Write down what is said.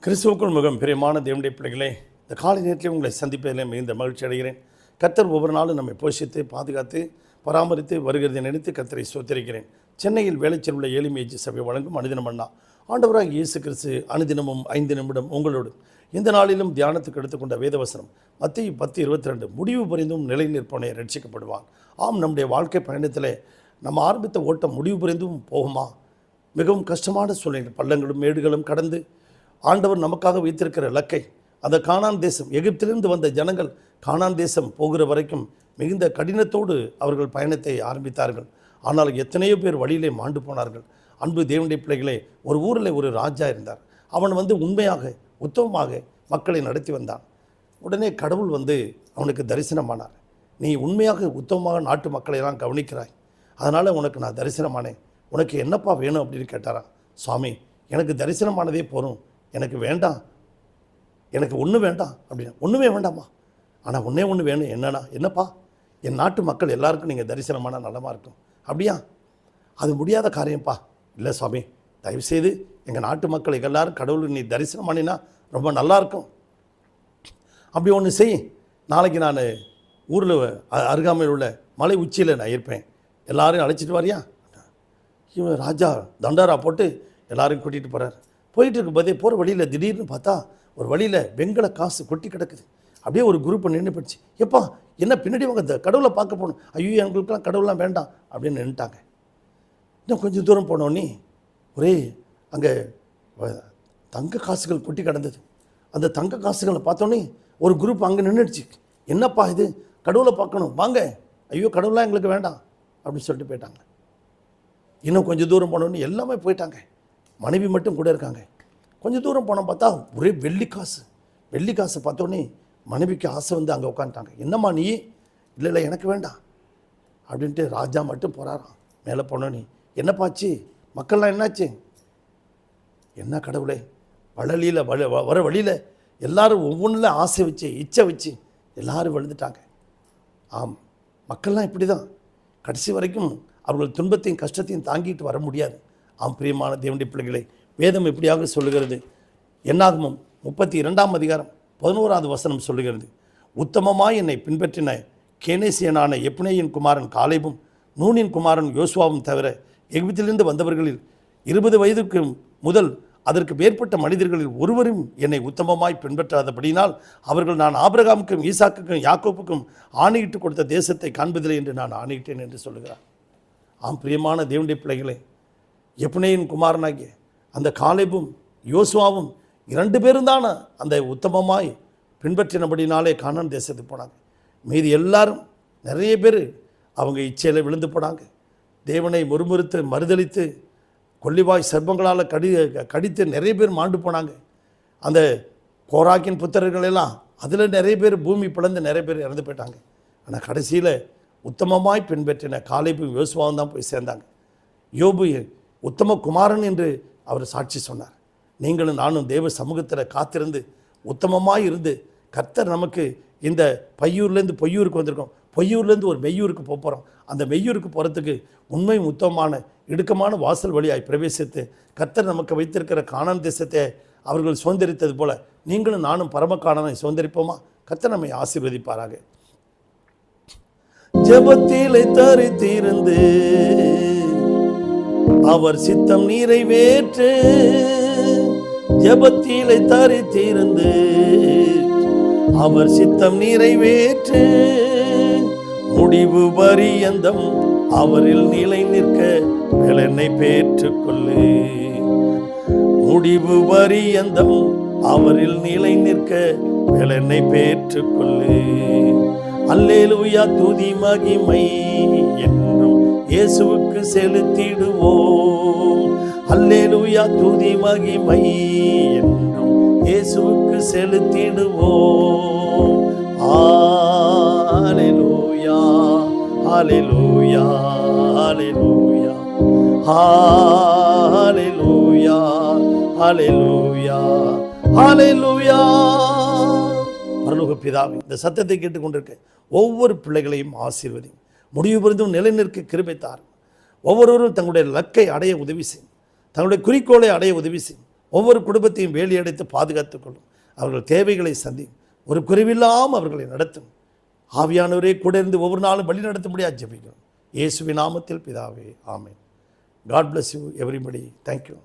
கிறிஸ்துவுக்குள் மிகவும் பிரியமான தேவனுடைய பிள்ளைகளே, இந்த காலை நேரத்தில் உங்களை சந்திப்பதில் மிகுந்த மகிழ்ச்சி அடைகிறேன். கர்த்தர் ஒவ்வொரு நாளும் நம்மை போஷித்து பாதுகாத்து பராமரித்து வருகிறதை நினைத்து கர்த்தரை ஸ்தோத்திரிக்கிறேன். சென்னையில் வேலைச்சல் உள்ள ஏழை சபை வழங்கும் அனுதினம் அண்ணா ஆண்டவராக இயேசு கிறிஸ்து அனுதினமும் 5 நிமிடம் உங்களோடு இந்த நாளிலும் தியானத்துக்கு எடுத்துக்கொண்ட வேதவசனம் மத்தேயு 10:22 முடிவு புரிந்தும் நிலை நிற்பவனை ரட்சிக்கப்படுவான். ஆம், நம்முடைய வாழ்க்கை பயணத்தில் நம்ம ஆரம்பித்த ஓட்டம் முடிவு புரிந்தும் போகுமா? மிகவும் கஷ்டமான சூழ்நிலை, பள்ளங்களும் மேடுகளும் கடந்து ஆண்டவர் நமக்காக வைத்திருக்கிற இலக்கை, அந்த கானான் தேசம், எகிப்திலிருந்து வந்த ஜனங்கள் கானான் தேசம் போகிற வரைக்கும் மிகுந்த கடினத்தோடு அவர்கள் பயணத்தை ஆரம்பித்தார்கள். ஆனால் எத்தனையோ பேர் வழியிலே மாண்டு போனார்கள். அன்பு தேவனுடைய பிள்ளைகளே, ஒரு ஊரில் ஒரு ராஜா இருந்தார். அவன் உண்மையாக உத்தமமாக மக்களை நடத்தி வந்தான். உடனே கடவுள் அவனுக்கு தரிசனமானார். நீ உண்மையாக உத்தமமாக நாட்டு மக்களையெல்லாம் கவனிக்கிறாய், அதனால் உனக்கு நான் தரிசனமானேன், உனக்கு என்னப்பா வேணும் அப்படின்னு கேட்டாராம். சுவாமி, எனக்கு தரிசனமானதே போதும், எனக்கு வேண்டாம், எனக்கு ஒன்றும் வேண்டாம் அப்படின்னு. ஒன்றுமே வேண்டாமா, ஆனால் ஒன்றே ஒன்று வேணும். என்னப்பா, என் நாட்டு மக்கள் எல்லாருக்கும் நீங்கள் தரிசனமான நலமாக இருக்கும். அப்படியா? அது முடியாத காரியம்ப்பா. இல்லை சுவாமி, தயவுசெய்து எங்கள் நாட்டு மக்கள் எல்லாரும் கடவுளுக்கு நீ தரிசனம் பண்ணினா ரொம்ப நல்லாயிருக்கும். அப்படி ஒன்று செய், நாளைக்கு நான் ஊரில் அருகாமையில் உள்ள மலை உச்சியில் நான் இருப்பேன், எல்லாரையும் அழைச்சிட்டு வரியா? இவன் ராஜா தண்டாரா போட்டு எல்லாரையும் கூட்டிகிட்டு போகிறார். போயிட்டு இருக்கும்போதே போகிற வழியில் திடீர்னு பார்த்தா ஒரு வழியில் வெங்கல காசு கொட்டி கிடக்குது. அப்படியே ஒரு குரூப்பை நின்று போயிடுச்சு. எப்பா என்ன பின்னாடி வாங்க, இந்த கடவுளை பார்க்க போகணும். ஐயோ, எங்களுக்கெல்லாம் கடவுள்லாம் வேண்டாம் அப்படின்னு நின்றுட்டாங்க. இன்னும் கொஞ்சம் தூரம் போனோன்னே ஒரே அங்கே தங்க காசுகள் கொட்டி கிடந்தது. அந்த தங்க காசுகளை பார்த்தோன்னே ஒரு குரூப் அங்கே நின்றுடுச்சு. என்னப்பா இது, கடவுளை பார்க்கணும் வாங்க. ஐயோ, கடவுளாக எங்களுக்கு வேண்டாம் அப்படின்னு சொல்லிட்டு போயிட்டாங்க. இன்னும் கொஞ்சம் தூரம் போனோன்னே எல்லாமே போயிட்டாங்க, மனைவி மட்டும் கூட இருக்காங்க. கொஞ்சம் தூரம் போனோம், பார்த்தா ஒரே வெள்ளி காசு பார்த்தோன்னே மனைவிக்கு ஆசை அங்கே உட்காந்துட்டாங்க. என்னம்மா நீ? இல்லை எனக்கு வேண்டாம் அப்படின்ட்டு ராஜா மட்டும் போகிறாராம். மேலே போனோன்னே என்னப்பாச்சு, மக்கள்லாம் என்னாச்சு? என்ன கடவுளே, வழியில் வர வழியில் எல்லோரும் ஒவ்வொன்றில் ஆசை வச்சு இச்சை வச்சு எல்லோரும் விழுந்துட்டாங்க. ஆம், மக்கள்லாம் இப்படி தான், கடைசி வரைக்கும் அவர்கள் துன்பத்தையும் கஷ்டத்தையும் தாங்கிட்டு வர முடியாது. ஆம் பிரியமான தேவனுடைய பிள்ளைகளை, வேதம் எப்படியாக சொல்லுகிறது. என்னாகமம் 32ஆம் அதிகாரம் 11வது வசனம் சொல்லுகிறது. உத்தமமாய் என்னை பின்பற்றின கேனேசியனான எப்னேயின் குமாரன் காலேபும் நூனின் குமாரன் யோசுவாவும் தவிர எகிப்திலிருந்து வந்தவர்களில் 20 வயதுக்கு முதல் அதற்கு மேற்பட்ட மனிதர்களில் ஒருவரும் என்னை உத்தமமாய் பின்பற்றாதபடினால் அவர்கள் நான் ஆபிரகாமுக்கும் ஈசாக்குக்கும் யாக்கோப்புக்கும் ஆணையிட்டு கொடுத்த தேசத்தை காண்பதில்லை என்று நான் ஆணையிட்டேன் என்று சொல்லுகிறார். ஆம் பிரியமான தேவனுடைய பிள்ளைகளே, எப்னேயின் குமாரனாகிய அந்த காலேபும் யோசுவாவும் 2 பேரும் தான் அந்த உத்தமமாய் பின்பற்றினபடினாலே கானான் தேசத்துக்கு போனாங்க. மீதி எல்லாரும் நிறைய பேர் அவங்க இச்சையில் விழுந்து போனாங்க. தேவனை முறுமுறுத்து மறுதளித்து கொல்லிவாய் சர்ப்பங்களால் கடித்து நிறைய பேர் மாண்டு போனாங்க. அந்த கோராக்கின் புத்திரர்கள் எல்லாம் அதில் நிறைய பேர் பூமி பிளந்து நிறைய பேர் இறந்து போயிட்டாங்க. ஆனால் கடைசியில் உத்தமமாய் பின்பற்றின காலேபும் யோசுவாவும் தான் போய் சேர்ந்தாங்க. யோபு உத்தம குமாரன் என்று அவர் சாட்சி சொன்னார். நீங்களும் நானும் தேவ சமூகத்தில் காத்திருந்து உத்தமமாய் இருந்து கர்த்தர் நமக்கு இந்த பையூர்லேருந்து பொய்யூருக்கு வந்திருக்கோம், பொய்யூர்லேருந்து ஒரு மெய்யூருக்கு போகிறோம். அந்த மெய்யூருக்கு போகிறதுக்கு உண்மையும் உத்தமமான இடுக்கமான வாசல் வழியாய் பிரவேசித்து கர்த்தர் நமக்கு வைத்திருக்கிற கானான் தேசத்தை அவர்கள் சுதந்திரித்தது போல நீங்களும் நானும் பரம கானானை சுதந்திரிப்போமா? கர்த்தர் நம்மை ஆசீர்வதிப்பாராக. ஜெபத்திலே தரித்திருந்து அவர் சித்தம் நிறைவேற்று, ஜெபத்திலே தரித்திருந்து அவர் சித்தம் நிறைவேற்று, முடிவு பரியந்தம் அவரில் நிலை நிற்க பலனை பெற்றுக்கொள்ளு, முடிவு பரியந்தம் அவரில் நிலை நிற்க பலனை பெற்றுக்கொள்ளு. அல்லேலூயா, துதி மகிமை என்றும் இயேசுவுக்கு செலுத்திடுவோம். அல்லேலூயா, துதி மகிமை என்றும் இயேசுவுக்கு செலுத்திடுவோம். ஹல்லேலூயா, ஹல்லேலூயா, ஹல்லேலூயா, ஹல்லேலூயா, ஹல்லேலூயா, ஹல்லேலூயா. பரலோக பிதாவே, இந்த சத்தத்தை கேட்டுக்கொண்டிருக்க ஒவ்வொரு பிள்ளைகளையும் ஆசீர்வதி, முடிவு புரிந்தும் நிலை நிற்க கிருபை தாரும். ஒவ்வொருவரும் தங்களுடைய லக்கை அடைய உதவி செய்யும், தங்களுடைய குறிக்கோளை அடைய உதவி செய்யும். ஒவ்வொரு குடும்பத்தையும் வேலியடைத்து பாதுகாத்துக் கொள்ளும். அவர்கள் தேவைகளை சந்தி, ஒரு குறைவில்லாமல் அவர்களை நடத்தும். ஆவியானவரே கூட இருந்து ஒவ்வொரு நாளும் வழி நடத்த முடியாது ஜெபிக்கிறோம். இயேசுவின் நாமத்தில் பிதாவே, ஆமென். God bless you everybody. Thank you.